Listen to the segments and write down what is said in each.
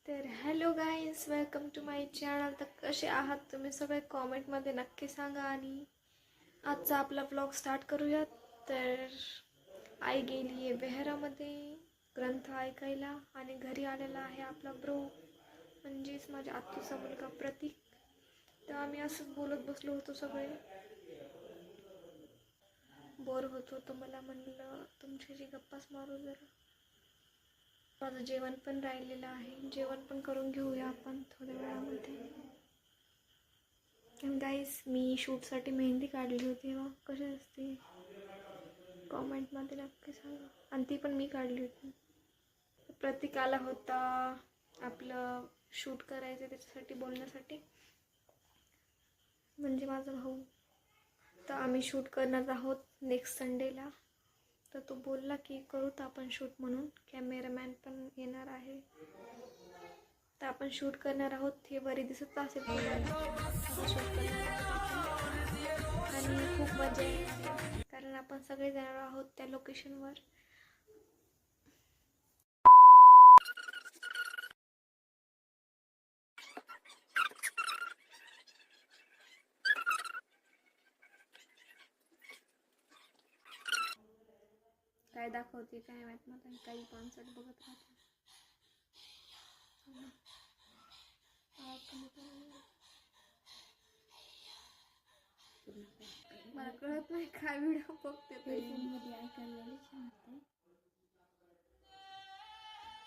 तर hello guys, welcome to my channel. तर कसे आहात तुम्ही सगळे कॉमेंटमध्ये नक्की सांगा. आणि आजचा आपला ब्लॉग स्टार्ट करूयात. तर आई गेली आहे बेहरामध्ये ग्रंथ ऐकायला आणि घरी आलेला आहे आपला ब्रो, म्हणजेच माझ्या आत्तूचा मुलगा प्रतीक. तर आम्ही असंच बोलत बसलो होतो, सगळे बोर होत होतो. मला म्हणलं तुमच्याशी गप्पाच मारू जरा. माझं जेवण पण राहिलेलं आहे, जेवण पण करून घेऊया आपण थोड्या वेळामध्ये. गाईस, मी शूटसाठी मेहंदी काढली होती ना, कशी असते कॉमेंटमध्ये नक्की सांगा. आणि ती पण मी काढली होती. प्रतीक आला होता आपलं शूट करायचं त्याच्यासाठी बोलण्यासाठी, म्हणजे माझा भाऊ. तर आम्ही शूट करणार आहोत नेक्स्ट संडेला. तर तो बोलला की करूत आपण शूट म्हणून, कॅमेरामॅन पण येणार आहे. तर आपण शूट करणार आहोत. हे बरे दिसत असेल शूट करणार आहोत आणि खूप मजा येईल कारण आपण सगळे जाणार आहोत त्या लोकेशनवर. काय दाखवते काय माहित मला, काही कॉन्सर्ट बघत राहते. मला कळत नाही काय व्हिडिओ बघते.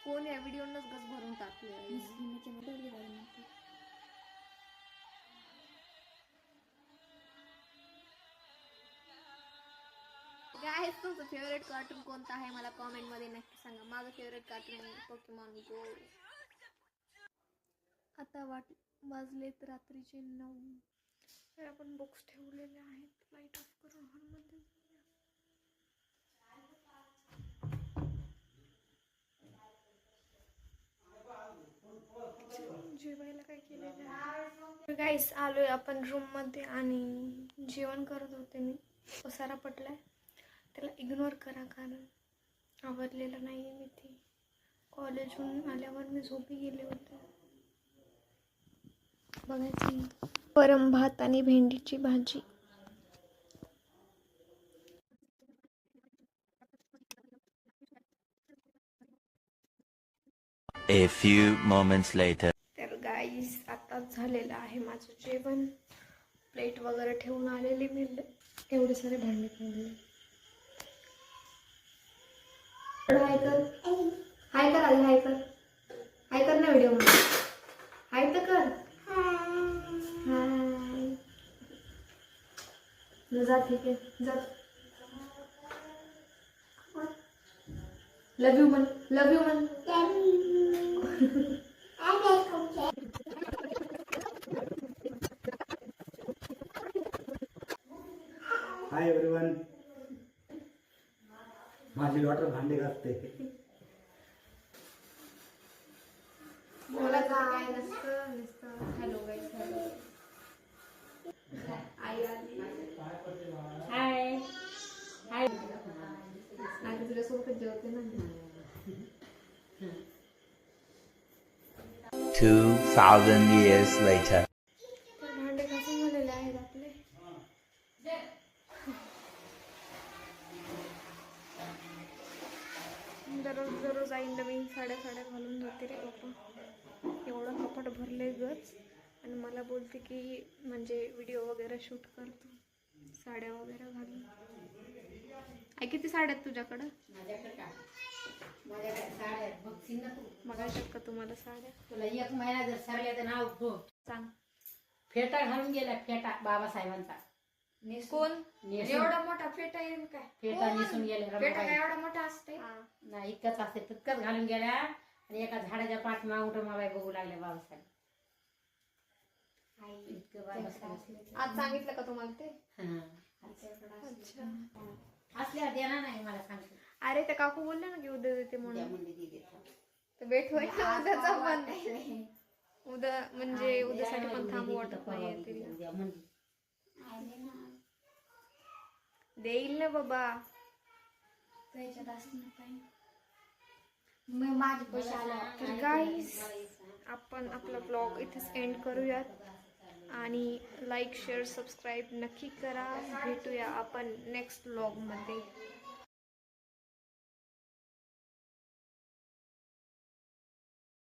फोन या व्हिडिओनच गस भरून टाकले. काय तुमचं फेवरेट कार्टून कोणतं आहे मला कॉमेंटमध्ये नक्की सांगा. माझं फेवरेट कार्टून पोकेमॉन गो. आता वाजलेत रात्रीचे 9. तर आपण बुक्स ठेवलेले आहेत. लाईट ऑफ करून हॉलमध्ये जेवायला काय केलेलं आहे. गाईस, आलोय आपण रूम मध्ये आणि जेवण करत होते. मी पसारा पडलाय, त्याला इग्नोर करा कारण आवडलेलं नाहीये. मी ती कॉलेजहून आल्यावर मी झोपी गेले होते. बघायची वरण भात आणि भेंडीची भाजी. A few moments later. तर गाईस, आताच झालेलं आहे माझं जेवण. प्लेट वगैरे ठेवून आलेली मी. एवढे सारे भांडे ठेवले. हाय कर, हाय कर आधी, हाय कर, हाय कर ना व्हिडिओ मध्ये. हाय तर कर. हाय. जा, ठीक आहे जा. लव यू म्हण, लव यू म्हण. Hi everyone. माझी डॉटर भांडे घासते. बोला काय नसतं नसतं. हॅलो गाईस, हॅलो. आई आली. हाय हाय. आणि तुला सोबत जेवते ना. 2000 years later. भांडे घासून झालेले आहेत आपले. दररोज आई नवीन साड्या घालून जाते रे पप्पा. एवढं कपाट भरले गच. आणि मला बोलते की म्हणजे व्हिडिओ वगैरे शूट करतो साड्या वगैरे घालून. आई, किती साड्या आहेत तुझ्याकडं? बघायच्यात का तुम्हाला साड्या? तुला एक महिना जर सरल्या तर नाव ठेव. सांग. फेटा घालून गेला, फेटा बाबासाहेबांचा. कोण एवढा मोठा फेटा येईल काय? फेटा नेसून गेला. फेटा काय एवढा मोठा असते? नाही, इतकंच असते, तितकंच घालून गेल्या. आणि एका झाडाच्या पाठीमागून उठून मला बघू लागले बाबासाहेब. इतकं बाबासाहेब आज सांगितलं का तुम्हाला ते? अच्छा, असल्या देणार नाही मला सांगते. अरे त्या काकू बोलले ना की उद्या देते म्हणून. म्हणजे तर भेट होईल ना उद्याचा पण. उद्या म्हणजे उद्यासाठी पण थांबू वाटत नाही. देईल ना बाबा. माझे पैसे आले. तर गाईस, आपण आपला ब्लॉग इथेच एंड करूयात आणि लाईक शेअर सबस्क्राईब नक्की करा. भेटूया आपण नेक्स्ट ब्लॉगमध्ये.